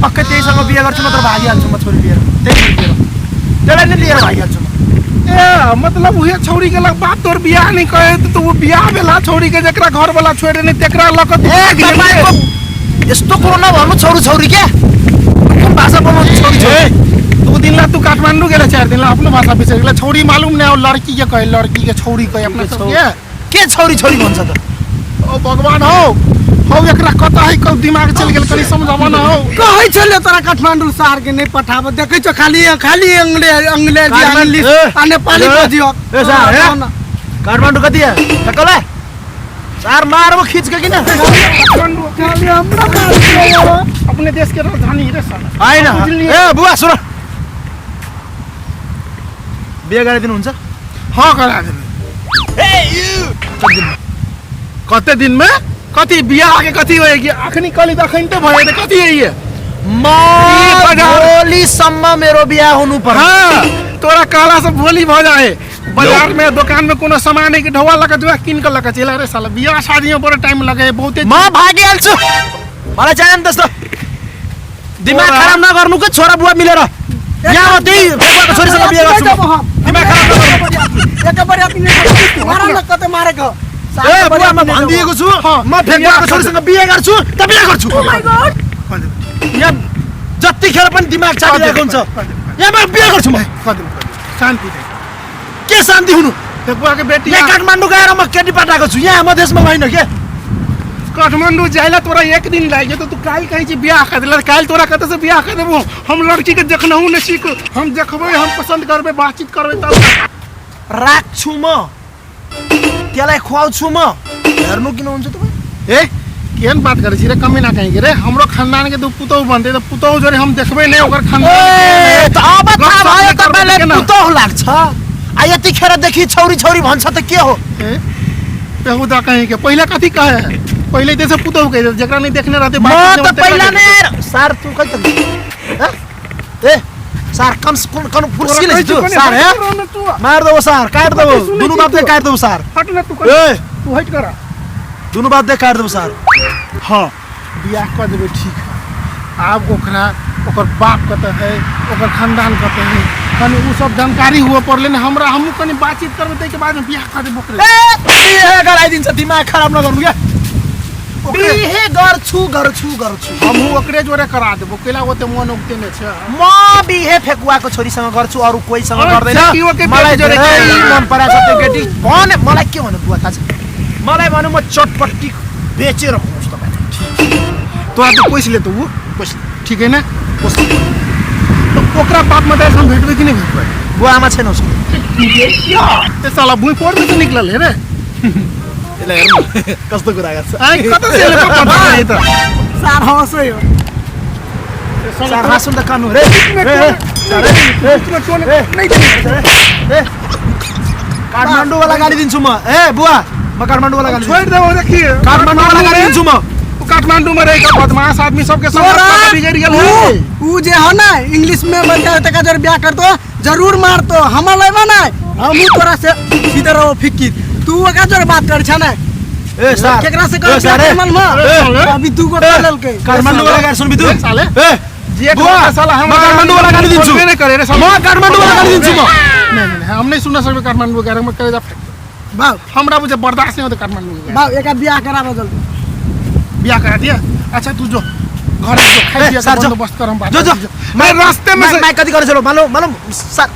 पक्कै त्यहीसँग बिहे गर्छु नत्र भागिहाल्छु म छोरी लिएर त्यही लिएर त्यसलाई नै लिएर भागिहाल्छु म ए मतलब उहे छौरी के लग बाप तोर बियाह नहीं करे तो वो बियाह बेला छौरी के जकरा घर वाला छोड़े नहीं तेकरा लक तपाईको यस्तो कुरो नभर्नु छोरी छोरी के कुन भाषा बोल्नु छोरी छोरी 2 दिन ला तू काठमांडू गेला 4 दिन ला अपनो भाषा बिसर गेला छौरी मालूम नहीं हो लड़की के कहे लड़की के छौरी कहे अपना सब के छोरी छोरी भन्छ त ओ भगवान हो एकरा कता है कौ दिमाग चल गेल कनी समझावा न हो कहै छले तोरा काठमांडू शहर के नहीं पठाब देखै छ खाली अंग्रेजी इंग्लिश आ नेपाली बजियो ए सर काठमांडू कति है टकले चार मारबो खींच के किन काठमांडू खाली हमरा मार अपने देश के राजधानी रे साला हैन ए बुवा सुन बिहे गरे दिन हुन्छ हां गरा दिन ए यू कते दिन में कति बियाह के कति होएगी अखनी कली दखन त भयो त कति है भोलि सम्म मेरो बिहा हुनु पर्छ हां तोरा काला से भोलि भ जाए बाजार में दुकान में कोनो सामान है कि ढवा लगा जुआ किन के लगा चला रे साला बियाह शादियों पर टाइम लगे बहुते म भागिहाल्छु मलाई चाहिएन त्यस्तो दिमाग खराब नगर्नु के छोरा बुवा मिलेर यहाँ म त्यही फेकुवाको छोरीसँग बिहे गर्छु दिमाग खराब नगर्नु एक बार अपने मारा न कते मारेको ए बुवा म भन्दिएको छु म फेकुवाको छोरीसँग बिहे गर्छु त बिहे गर्छु ओ माय गॉड यहाँ जतिखेर पनि दिमाग चालिरहेको हुन्छ यहाँ म बिहे गर्छु म शान्ति दे के शान्ति हुनु फेकुवा के बेटी यहाँ काठमाडौँ गएर म केटी पटाएको छु यहाँ मधेसमा होइन के काठमांडू जाइला तोरा एक दिन लागे तो तू काल कहीं छी बियाह कर देला काल तोरा कते से बियाह कर देबो हम लड़की के देखनहु न सीख हम देखबै हम पसंद करबै बातचीत करबै तब राख्छु म त्यसलाई खुवाउँछु म हेर्नु किन हुन्छ तपाईँ ए केन बात करे छी रे कमी ना कहीं रे हमरो खानदान के तो पुतौ बनते तो पुतौ जरे हम देखबै नै ओकर खानदान ए त अब थाहा भयो तपाईलाई पुतौ लाग्छ आ यतिखेर देखि छोरी छोरी भन्छ त के हो ए बेहुदा कहीं के पहिला कथि कहे पहिले त्यसो पुतौ कहे जकरा नहीं देखने रहते म त पहिला नै सर तू कहि त ए सर कम फुर्सी ले तू सर है मार दो सर काट दो दोनों बात दे काट दो सर हट ना तू ए तू हट करा दोनों बात दे काट दो सर हां बियाह कर देबे ठीक है आप ओकरा ओकर बाप कत है ओकर खानदान कत है कनी उ सब जानकारी हुआ पड़ले न हमरा हमहु कनी बातचीत करबै तै के बाद में बियाह कर देबो ओकरे बिहे गराइ दिन्छ दिमाग खराब नगर्नु के बिहे गर्छु हमहु ओकरे जोरे करा देबो केला ओते मन उक्ते ने छ म बिहे फेकुवाको छोरीसँग गर्छु अरु कोहीसँग गर्दैन फेकुवाको मलाई जोरे मन पराछ त्यो केटी भने मलाई के भन्नु बुवा थाहा छ मलाई भन्नु म चटपट्टी बेचेर खुवाउँछु तपाईलाई तो आप पैसे ले तो वो पैसे ठीक है ना तो ओकरा बाप में हम भेटबे कि नहीं भेटबे बुआ आमा छैन उसको ये साला भुई पोर में से निकलल है रे एला हेर्नु कस्तो कुरा गर्छ आई कत से ले पता है त सार हँसै हो सर हाँसुन त कानु रे नहीं काठमाडौँ वाला गाडी दिन्छु म ए बुआ म काठमाडौँ वाला गाडी छोड़ दो देखिए काठमाडौँ वाला गाडी दिन्छु म काठमांडू में रहेगा बदमाश आदमी सबके सब बिगड़ गेल है उ जे हो ना इंग्लिश में बता तका जर ब्याह कर दो जरूर मार तो हमलाई बना हम तोरा से सीधे रहो फिकिर तू का जर बात कर छ ना ए सर केकरा से कर मन में अभी तू को टलल के काठमाडौँ वाला गाडी सुन बितु साले ए जे बुआ साला हम काठमाडौँ वाला गाडी दिन्छु नहीं करे रे म काठमाडौँ वाला गाडी दिन्छु म नहीं हम नहीं सुन सकबे काठमांडू के में करे जा भाव हमरा मुझे बर्दाश्त नहीं होता काठमांडू के भाव एक ब्याह कराबो जल्दी बियाह करा दिया अच्छा तू जो घर में जो खाई दिया सर, जो। बंदोबस्त कर हम बात जो मैं रास्ते में से मैं कति करे चलो मालूम सर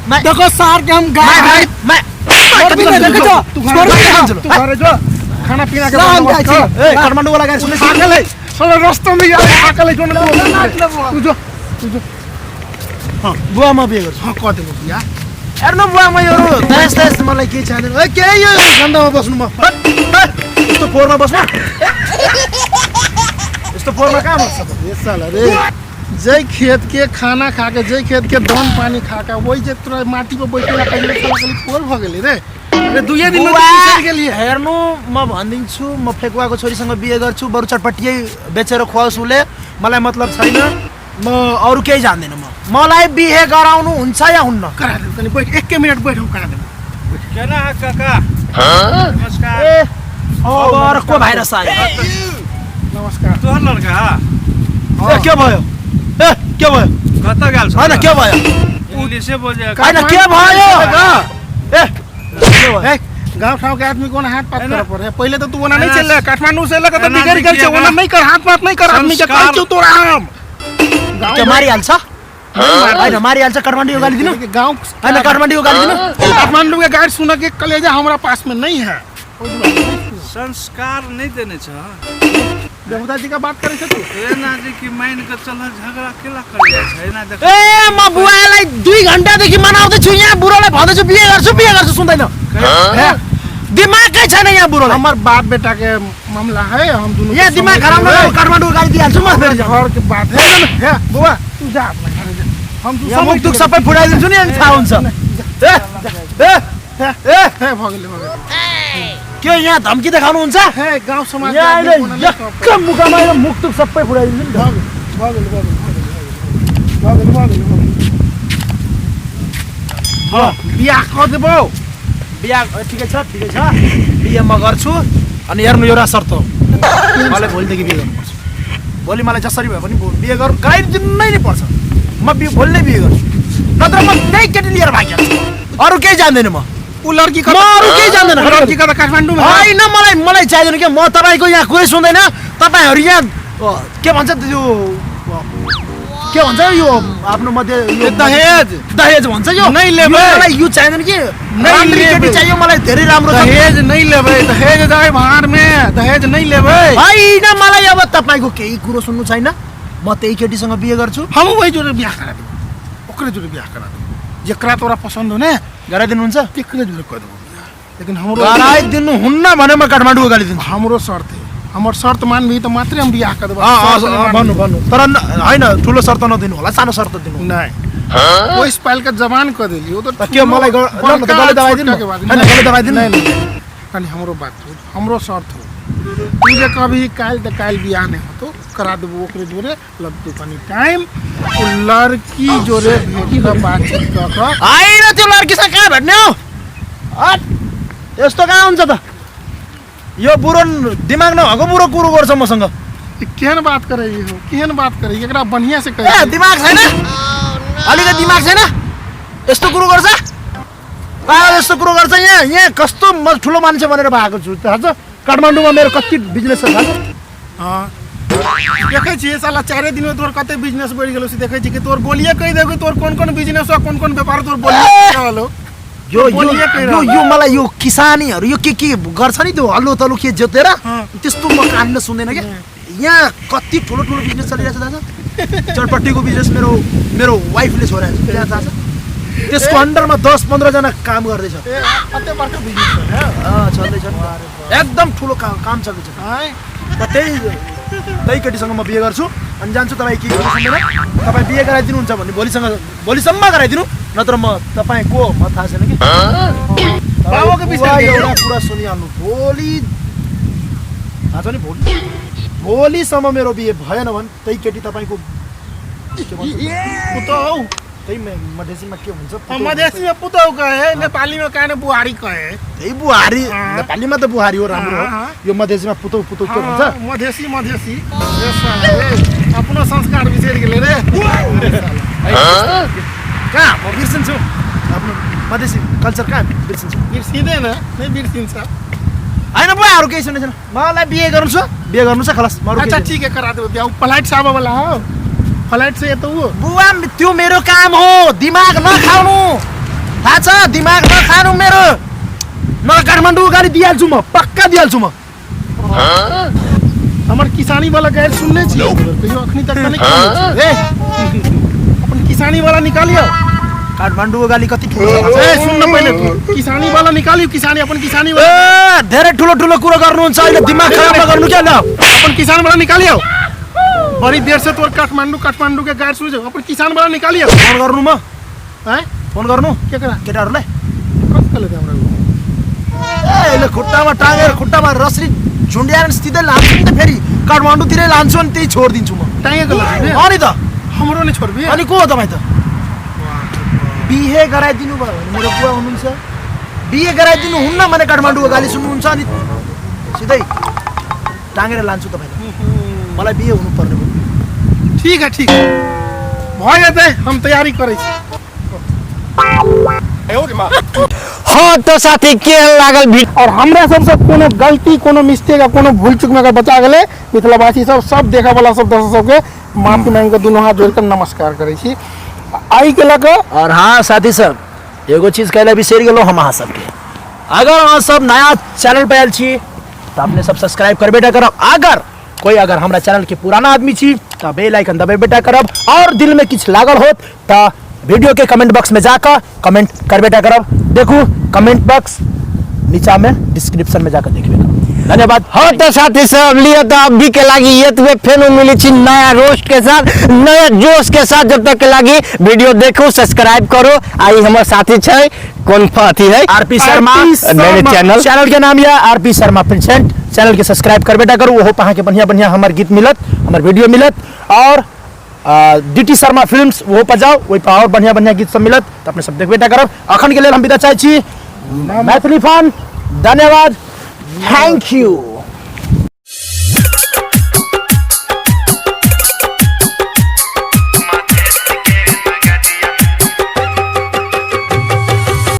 मैं देखो सार के हम गाय मैं छोड़ भी नहीं देखो तू छोड़ भी नहीं तू घर जो खाना पीना के राम बंदोबस्त जाई कर ए काठमाडौँ वाला गाडी सुन पागल है साला रास्ते में यार पागल है जो तू जो हां बुआ म बिहे गर्छु हां कह दे बिया हेर्नु बुवा म यो देश मलाई के चाहिदैन ए के यो गन्दामा बस्नु म यस्तो फोरमा बस्नु यस्तो फोरमा कहाँ बस्छ ये साला रे जय खेत के खाना खा के जय खेत के धान पानी खा के वही जे तोरा माटी पे बैठेला कहिले साला कहिले पोल भ गेली रे अरे दुई दिन में बिसर गेली हेर्नु म भनिदिन्छु म फेकुवाको छोरीसँग बिहे गर्छु बरु चटपटियै बेचेर खुवाउँछुले मलाई मतलब छैन म अरु केही जान्दिन मलाई बिहे गराउनु हुन्छ या हुन्न करा दे कनी बैठ 1 मिनट बैठ हम करा दे केना काका नमस्कार ए अब को भाइरस आयो नमस्कार तोहर लड़का ए के भयो के भयो कता गेल छ होइन के भयो इंग्लिशे बोल होइन के भयो ए के भयो ए, गाँव ठाउँ के आदमी को ना हाथ पात कर पर है पहले तो तू वना नहीं चल काठमांडू से लगा तो बिगड़ गई छे वना नहीं कर हाथ पात नहीं कर आदमी के कह क्यों तोरा हम के मारिहाल्छ होइन मारिहाल्छ काठमाडौँ गाली दिनु गाँव होइन काठमाडौँ गाली दिनु काठमांडू के गाइड सुन के कलेजा हमारा पास में नहीं है संस्कार नहीं देने छ देवता जी का बात करे छे तू एना जी की माइन के चल झगडा केला कर जाय छ एना देख ए म बुवालाई 2 घण्टादेखि मनाउँदै छु यहाँ बुढोलाई भन्दैछु बिहे गर्छु सुन्दैन दिमागै छैन यहाँ बुढोलाई हमार बाप बेटा के मामला है हम दोनों यहाँ दिमाग खराब नगर काठमाडौँ गाली दिइहाल्छु म फेरि घर के बात है हे बुआ तू जा अपना घर जा हम यहाँ मुख दुख सबै फुटाइदिन्छु नि अनि थाहा हुन्छ हे भगले के यहाँ धम्की देखाउनुहुन्छ हे गाउँ समाज यहाँ अहिले यक्क मुखमा आएर मुख दुख सबै फुटाइदिन्छु नि बिहा कर देबो बिहा ठिकै छ बिहे म गर्छु अनि हेर्नु एउटा शर्त हो मलाई भोलिदेखि बिहे गर्नुपर्छ भोलि मलाई जसरी भए पनि बिहे गराइदिनै नै पर्छ म भोलि नै बिहे गर्छु नत्र म त्यही केटी लिएर भागिहाल्छु अरू केही जान्दैन म उ लड़की म अरू केही जान्दैन लड़की का काठमाडौँ में होइन मलाई चाहिँदैन के म तपाईँको यहाँ कुरै सुन्दैन तपाईँहरू यहाँ के भन्छ यो के भन्छ यो आफ्नो मध्ये यो दहेज भन्छ यो नहीं लेबै। मलाई यो चाहिँदैन कि राम्री केटी चाहियो मलाई धेरै राम्रो छ दहेज नहीं लेबै दहेज जाए भाड़ में दहेज नहीं लेबै होइन मलाई अब तपाईँको केही कुरो सुन्नु छैन म त्यही केटीसँग बिहे गर्छु हम वही जोड़े बिहा करा देबो ओकरे जोड़े बिहा करा देबो जेकरा तोरा पसंद हो ने गराइदिनुहुन्छ तेकरे जोड़े कर देबो बिहा लेकिन हमरो गराइदिनु हुन्न भने म काठमाडौँ गालिदिन्छु हमरो शर्त है हमर शर्त मानबी त मात्रै हम बिहा कर देबो भन्नु तर होइन ठुलो शर्त नदिनु होला सानो शर्त दिनु नहीं वो इस पहल का जबान कर देली वो तो के मलाई गले दबाइदिनु हैन गले दबाइदिनु खाली हमरो बात हो हमरो शर्त हो तू जे कभी काल त काल बिहा नहीं हो तो करा देबो ओकरे जोरे लब तू कनी टाइम वो लड़की जोरे भेटी का बातचीत क होइन त्यो लड्कीसँग कहाँ भेट्ने हो यस्तो कहाँ हुन्छ त यो बुढो दिमाग नभएको बुढो कुरो गर्छ मसँग केहन बात करे हो केहन बात करे एकरा बढ़िया से ए करे दिमाग छैन अलिकति दिमाग छैन यस्तो कुरो गर्छ यस्तो कुरो गर्छ यहाँ कस्तो म ठुलो मान्छे भनेर भएको छु थाहा छ काठमाडौँमा मेरो कति बिजनेस छ थाहा छ देखै छी साला 4 दिन में तोर कते बिजनेस बढ़ गेलो से देखै छी कि तोर बोलिए कहि देबो तोर कोन बिजनेस हो कोन व्यापार तोर बोलिए रहलो यो मलाई यो किसानीहरू यो के गर्छ नि त्यो हल्लो तल्लो के जोतेर त्यस्तो म कान्न सुन्दैन क्या यहाँ कति ठुलो बिजनेस चलिरहेको छ थाहा छ चटपट्टीको बिजनेस मेरो वाइफले छोराएको छ त्यहाँ थाहा छ त्यसको अन्डरमा 10-15 जना काम गर्दैछ कते बडा बिजनेस हो चल्दैछ एकदम ठुलो काम चल्दैछ र त्यही केटीसँग म बिहे गर्छु अनि जान्छु तपाईँ के गर्नु सक्दैन तपाईँ बिहे गराइदिनुहुन्छ भने भोलिसम्म गराइदिनु नत्र म तपाईँ को म थाहा छैन कि बाबुको विषय एउटा कुरा सुनिहाल्नु भोलि थाहा छ नि भोलिसम्म मेरो बिहे भएन भने त्यही केटी तपाईँको पुतौ त्यही मधेसीमा के हुन्छ मधेसी में पुतौ कहे नेपाली में कहने बुहारी कहे त्यही बुहारी नेपालीमा त बुहारी हो राम्रो हो यो मधेसीमा पुतौ के भन्छ मधेसी अपनो संस्कार बिसेर गेले रे कहाँ म बिर्सिन्छु आफ्नो मधेसी कल्चर कहाँ बिर्सिन्छु बिर्सिँदैन नै बिर्सिन्छ होइन बुवाहरू केही सुन्ने छैन मलाई बिहे गर्नु छ खलास अच्छा ठीक है करा देबो बिहा फ्लाइट से आबा वाला हो फ्लाइट से त वो बुवा त्यो मेरो काम हो दिमाग नखाउनु थाहा छ दिमाग नखानु मेरो मलाई काठमाडौँ गाडी दिइहाल्छु म पक्का दिइहाल्छु म हमर किसानी वाला गैर सुनने छी कहियो अखनी तक नहीं ए अपन किसानी वाला निकालियो काठमाडौँ गाली कति ठुलो ए सुन्न पहिले तू किसानी वाला निकालियो किसानी अपन किसानी वाला धेरै ठुलो कुरो गर्नुहुन्छ अहिले दिमाग खराब नगर्नु क्या ल अपन किसान वाला निकालियो बड़ी देर से तोर काठमाडौँ के गाइड सुन अपन किसान वाला निकालियो फोन गर्नु म हैं फोन गर्नु के करा केटाहरूलाई कस कले हमरा ए ले खुट्टामा टाँगेर खुट्टामा रस्सी झुन्ड्याएर सिधै लान्छु नि त फेरि काठमाडौँतिरै लान्छु अनि त्यही छोडिदिन्छु म टाइगेको लागि अनि त हमरो नै छोड्बे अनि को हो तपाईँ त बिहे गराइदिनु भयो भने मेरो बुवा हुनुहुन्छ बिहे गराइदिनु हुन्न भने काठमाडौँको गाली सुन्नुहुन्छ अनि सिधै टाँगेर लान्छु तपाईँलाई मलाई बिहे हुनुपर्ने हो ठीक है भऽ जेतै हम तैयारी करै छी हाँ तो साथी के लागल भी और हमरा सबसे कोनो गलती कोनो मिस्टेक या कोनो भूल चूक में अगर बचा गेलै मिथिलावासी सब देखै वाला सब दर्शक सबके माफी मांग के दुनू हाथ जोड़ के नमस्कार करै छी आई के लग और हाँ साथी सब एगो चीज कहले बिसरि गेलो हम अहाँ सबके अगर अहाँ सब नया चैनल पे आयल छी तो अपने सब सब्सक्राइब करबे टा करब अगर हमरा चैनल के पुराना आदमी छी तो बेल आइकन दबेबे टा करब और दिल में किछ लागल होत तो वीडियो के कमेंट बॉक्स में जाकर कमेंट करबे टा करब देखू कमेंट बॉक्स नीचा में डिस्क्रिप्शन में जाकर देखबे धन्यवाद हाँ तो साथी सब लिए तो अभी के लागी ये तुम्हें फेनो मिली छी नया रोस्ट के साथ नया जोश के साथ जब तक के लागी वीडियो देखो सब्सक्राइब करो आई हमारे साथी छै कौन अथी है आरपी शर्मा मेरे चैनल के नाम है आरपी शर्मा प्रेजेंट चैनल के सब्सक्राइब करबे टा करू ओहो पहा के बढ़िया हमार गीत मिलत हमार वीडियो मिलत और डीटी शर्मा फिल्म्स वो पर जाओ वही पर और बढ़िया गीत सब मिलत तो अपने सब देखबे टा करब अखन के लिए हम विदा चाहे छी मैथिली फन धन्यवाद थैंक यू